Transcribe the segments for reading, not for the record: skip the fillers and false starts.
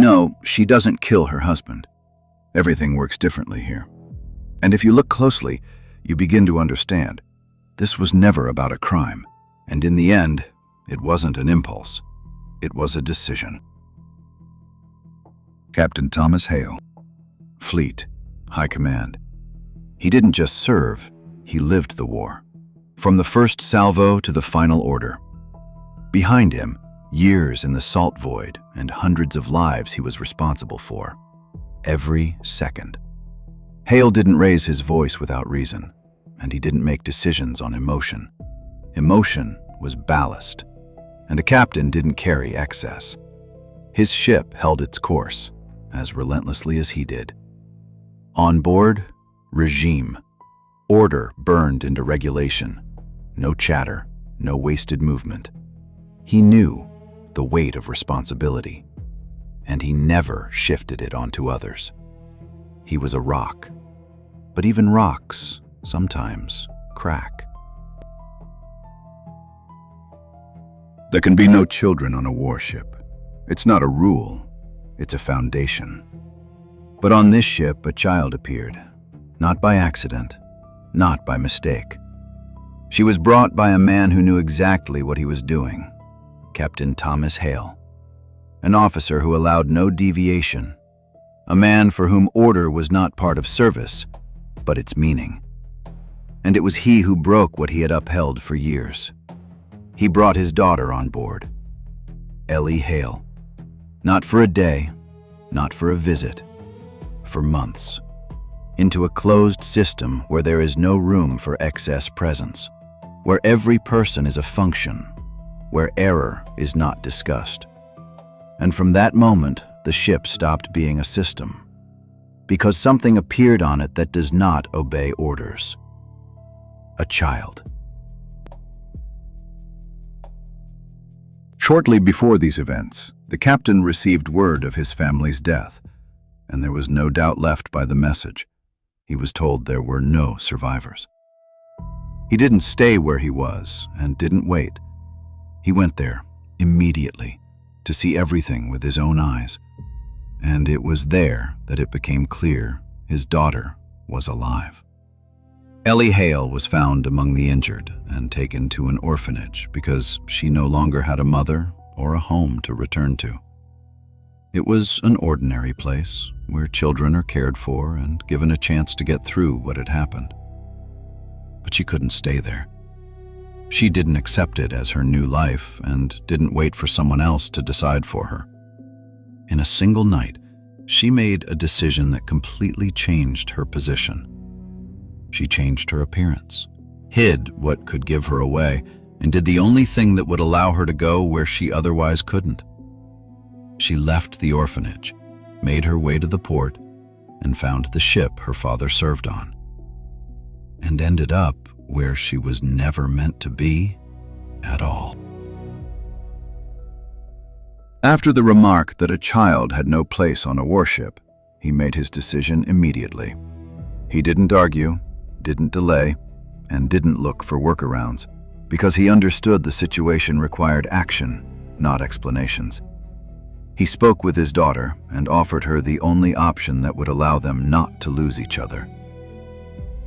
No, she doesn't kill her husband. Everything works differently here. And if you look closely, you begin to understand. This was never about a crime, and in the end, it wasn't an impulse. It was a decision. Captain Thomas Hale, Fleet, High Command. He didn't just serve, he lived the war. From the first salvo to the final order. Behind him, years in the salt void and hundreds of lives he was responsible for. Every second. Hale didn't raise his voice without reason, and he didn't make decisions on emotion. Emotion was ballast, and a captain didn't carry excess. His ship held its course, as relentlessly as he did. On board, regime. Order burned into regulation. No chatter, no wasted movement. He knew the weight of responsibility, and he never shifted it onto others. He was a rock, but even rocks sometimes crack. There can be no children on a warship. It's not a rule, it's a foundation. But on this ship, a child appeared, not by accident, not by mistake. She was brought by a man who knew exactly what he was doing, Captain Thomas Hale, an officer who allowed no deviation, a man for whom order was not part of service, but its meaning. And it was he who broke what he had upheld for years. He brought his daughter on board, Ellie Hale, not for a day, not for a visit, for months, into a closed system where there is no room for excess presence, where every person is a function, where error is not discussed. And from that moment, the ship stopped being a system, because something appeared on it that does not obey orders. A child. Shortly before these events, the captain received word of his family's death, and there was no doubt left by the message. He was told there were no survivors. He didn't stay where he was and didn't wait. He went there immediately to see everything with his own eyes. And it was there that it became clear his daughter was alive. Ellie Hale was found among the injured and taken to an orphanage because she no longer had a mother or a home to return to. It was an ordinary place where children are cared for and given a chance to get through what had happened. But she couldn't stay there. She didn't accept it as her new life and didn't wait for someone else to decide for her. In a single night, she made a decision that completely changed her position. She changed her appearance, hid what could give her away, and did the only thing that would allow her to go where she otherwise couldn't. She left the orphanage, made her way to the port, and found the ship her father served on, and ended up where she was never meant to be at all. After the remark that a child had no place on a warship, he made his decision immediately. He didn't argue, didn't delay, and didn't look for workarounds, because he understood the situation required action, not explanations. He spoke with his daughter and offered her the only option that would allow them not to lose each other.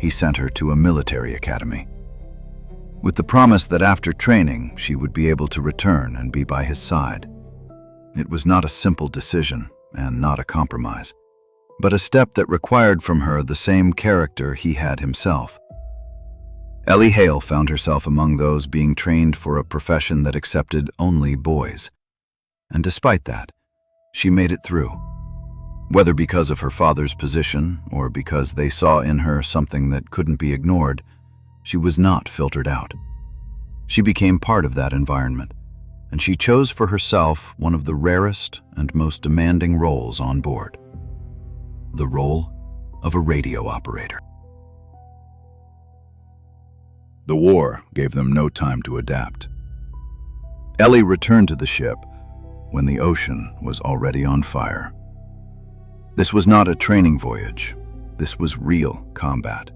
He sent her to a military academy, with the promise that after training she would be able to return and be by his side. It was not a simple decision and not a compromise, but a step that required from her the same character he had himself. Ellie Hale found herself among those being trained for a profession that accepted only boys. And despite that, she made it through. Whether because of her father's position or because they saw in her something that couldn't be ignored, she was not filtered out. She became part of that environment, and she chose for herself one of the rarest and most demanding roles on board: the role of a radio operator. The war gave them no time to adapt. Ellie returned to the ship when the ocean was already on fire. This was not a training voyage. This was real combat.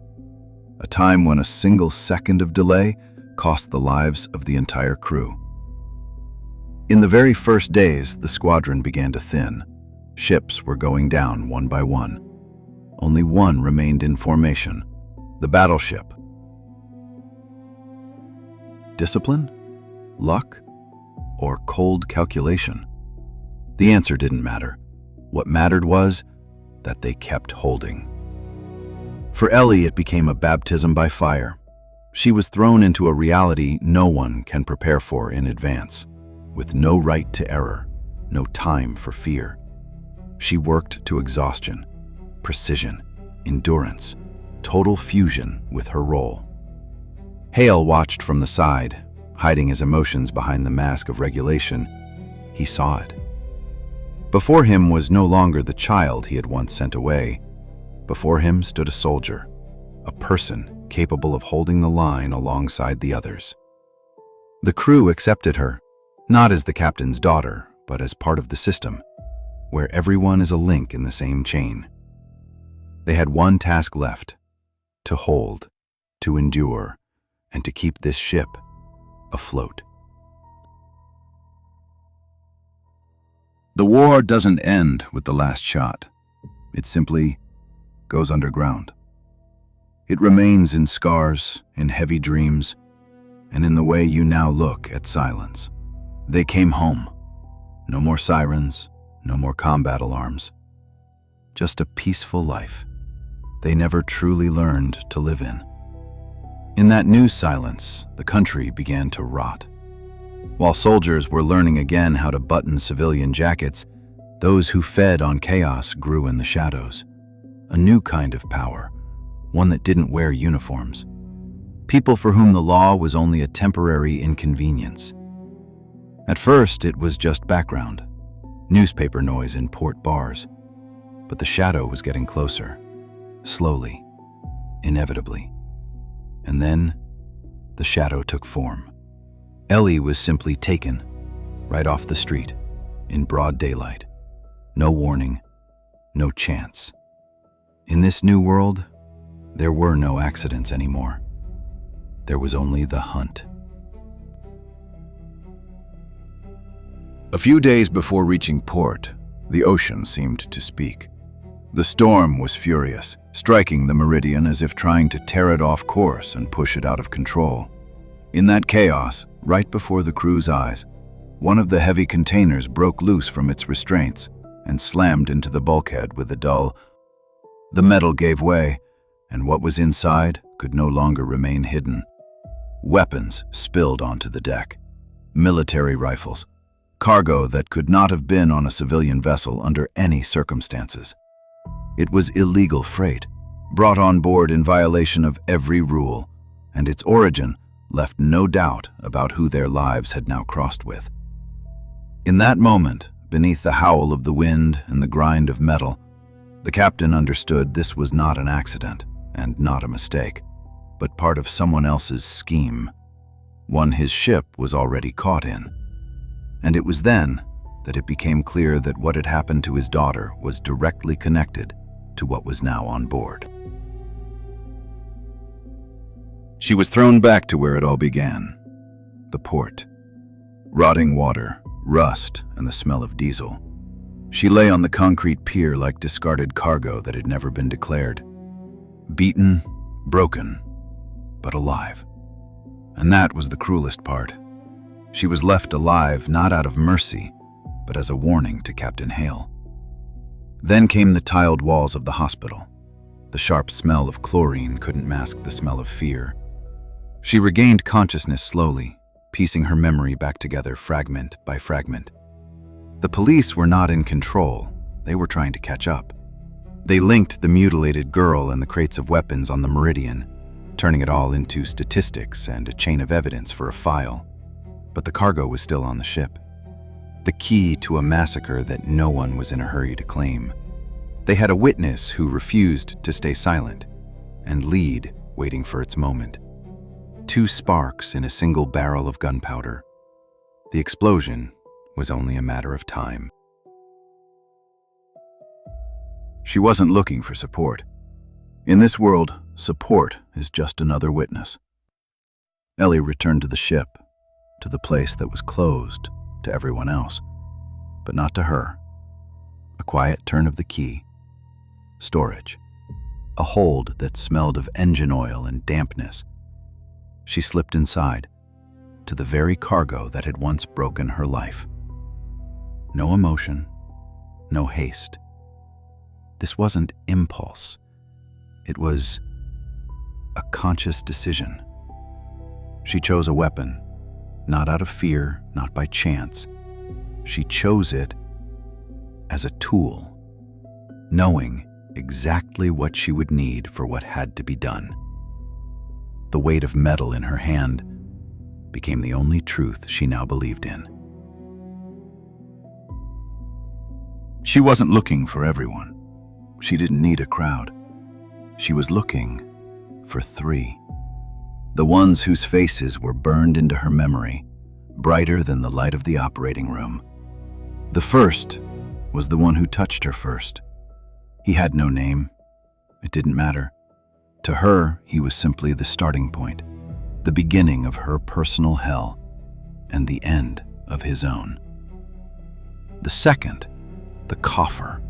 A time when a single second of delay cost the lives of the entire crew. In the very first days, the squadron began to thin. Ships were going down one by one. Only one remained in formation, the battleship. Discipline? Luck? Or cold calculation? The answer didn't matter. What mattered was that they kept holding. For Ellie, it became a baptism by fire. She was thrown into a reality no one can prepare for in advance, with no right to error, no time for fear. She worked to exhaustion, precision, endurance, total fusion with her role. Hale watched from the side, hiding his emotions behind the mask of regulation. He saw it. Before him was no longer the child he had once sent away. Before him stood a soldier, a person capable of holding the line alongside the others. The crew accepted her, not as the captain's daughter, but as part of the system, where everyone is a link in the same chain. They had one task left: to hold, to endure, and to keep this ship afloat. The war doesn't end with the last shot. It simply goes underground. It remains in scars, in heavy dreams, and in the way you now look at silence. They came home. No more sirens, no more combat alarms. Just a peaceful life they never truly learned to live in. In that new silence, the country began to rot. While soldiers were learning again how to button civilian jackets, those who fed on chaos grew in the shadows. A new kind of power, one that didn't wear uniforms. People for whom the law was only a temporary inconvenience. At first, it was just background, newspaper noise in port bars. But the shadow was getting closer, slowly, inevitably. And then, the shadow took form. Ellie was simply taken, right off the street, in broad daylight. No warning, no chance. In this new world, there were no accidents anymore. There was only the hunt. A few days before reaching port, the ocean seemed to speak. The storm was furious, striking the meridian as if trying to tear it off course and push it out of control. In that chaos, right before the crew's eyes, one of the heavy containers broke loose from its restraints and slammed into the bulkhead with a dull. The metal gave way, and what was inside could no longer remain hidden. Weapons spilled onto the deck. Military rifles. Cargo that could not have been on a civilian vessel under any circumstances. It was illegal freight, brought on board in violation of every rule, and its origin left no doubt about who their lives had now crossed with. In that moment, beneath the howl of the wind and the grind of metal, the captain understood this was not an accident and not a mistake, but part of someone else's scheme, one his ship was already caught in. And it was then that it became clear that what had happened to his daughter was directly connected to what was now on board. She was thrown back to where it all began, the port. Rotting water, rust, and the smell of diesel. She lay on the concrete pier like discarded cargo that had never been declared. Beaten, broken, but alive. And that was the cruelest part. She was left alive not out of mercy, but as a warning to Captain Hale. Then came the tiled walls of the hospital. The sharp smell of chlorine couldn't mask the smell of fear. She regained consciousness slowly, piecing her memory back together fragment by fragment. The police were not in control. They were trying to catch up. They linked the mutilated girl and the crates of weapons on the Meridian, turning it all into statistics and a chain of evidence for a file. But the cargo was still on the ship. The key to a massacre that no one was in a hurry to claim. They had a witness who refused to stay silent, and lead waiting for its moment. 2 sparks in a single barrel of gunpowder. The explosion was only a matter of time. She wasn't looking for support. In this world, support is just another witness. Ellie returned to the ship, to the place that was closed to everyone else, but not to her. A A quiet turn of the key. Storage. A hold that smelled of engine oil and dampness. She slipped inside, to the very cargo that had once broken her life. No emotion, no haste. This wasn't impulse. It was a conscious decision. She chose a weapon, not out of fear, not by chance. She chose it as a tool, knowing exactly what she would need for what had to be done. The weight of metal in her hand became the only truth she now believed in. She wasn't looking for everyone. She didn't need a crowd. She was looking for 3. The ones whose faces were burned into her memory, brighter than the light of the operating room. The first was the one who touched her first. He had no name. It didn't matter. To her, he was simply the starting point, the beginning of her personal hell, and the end of his own. The second, the cougher,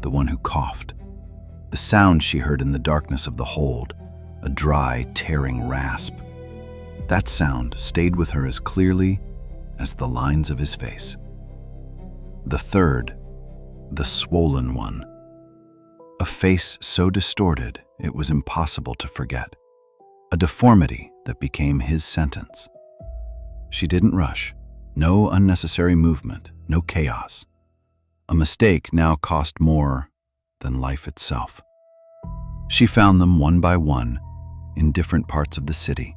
the one who coughed. The sound she heard in the darkness of the hold, a dry, tearing rasp. That sound stayed with her as clearly as the lines of his face. The third, the swollen one. A face so distorted it was impossible to forget. A deformity that became his sentence. She didn't rush. No unnecessary movement, no chaos. A mistake now cost more than life itself. She found them one by one in different parts of the city,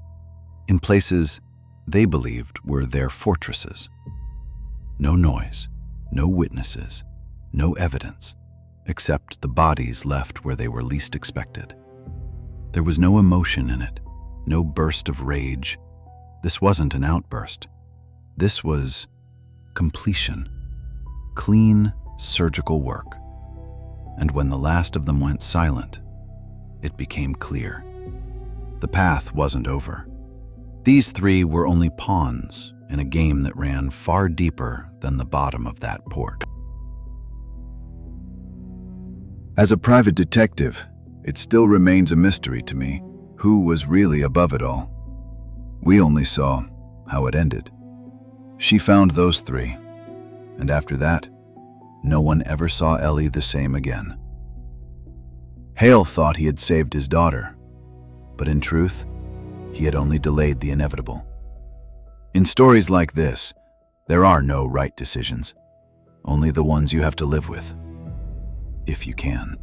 in places they believed were their fortresses. No noise, no witnesses, no evidence, except the bodies left where they were least expected. There was no emotion in it, no burst of rage. This wasn't an outburst. This was completion, clean surgical work. And when the last of them went silent, it became clear. The path wasn't over. These 3 were only pawns in a game that ran far deeper than the bottom of that port. As a private detective, it still remains a mystery to me who was really above it all. We only saw how it ended. She found those 3, and after that, no one ever saw Ellie the same again. Hale thought he had saved his daughter, but in truth, he had only delayed the inevitable. In stories like this, there are no right decisions, only the ones you have to live with, if you can.